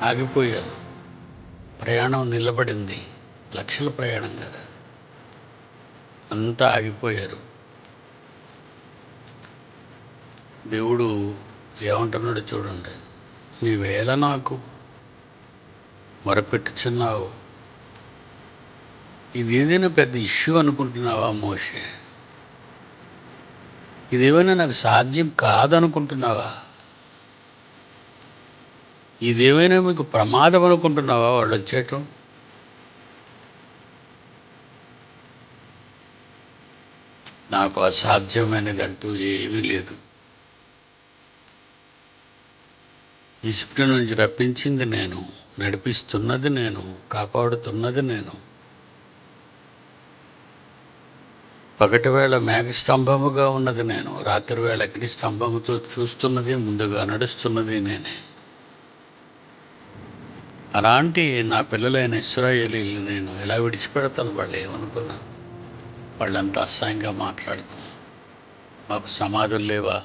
ఆగిపోయారు. ప్రయాణం నిలబడింది. లక్షల ప్రయాణం కదా, అంతా ఆగిపోయారు. దేవుడు ఏమంటున్నాడు చూడండి. నీవేళ నాకు మొరపెట్టుచున్నావు. ఇదేదైనా పెద్ద ఇష్యూ అనుకుంటున్నావా మోషే? ఇదేమైనా నాకు సాధ్యం కాదనుకుంటున్నావా? ఇదేమైనా మీకు ప్రమాదం అనుకుంటున్నావా వాళ్ళు వచ్చేయటం? నాకు అసాధ్యమైనదంటూ ఏమీ లేదు. ఈజిప్టు నుంచి రప్పించింది నేను, నడిపిస్తున్నది నేను, కాపాడుతున్నది నేను. పగటివేళ మేఘస్తంభముగా ఉన్నది నేను, రాత్రివేళ అగ్ని స్తంభముతో చూస్తున్నది, ముందుగా నడుస్తున్నది నేనే. అలాంటి నా పిల్లలైన ఇశ్రాయేలీలు నేను ఎలా విడిచిపెడతాను? వాళ్ళు ఏమనుకున్నా? వాళ్ళంతా అసహ్యంగా మాట్లాడుతాను. మాకు సమాధులు లేవా?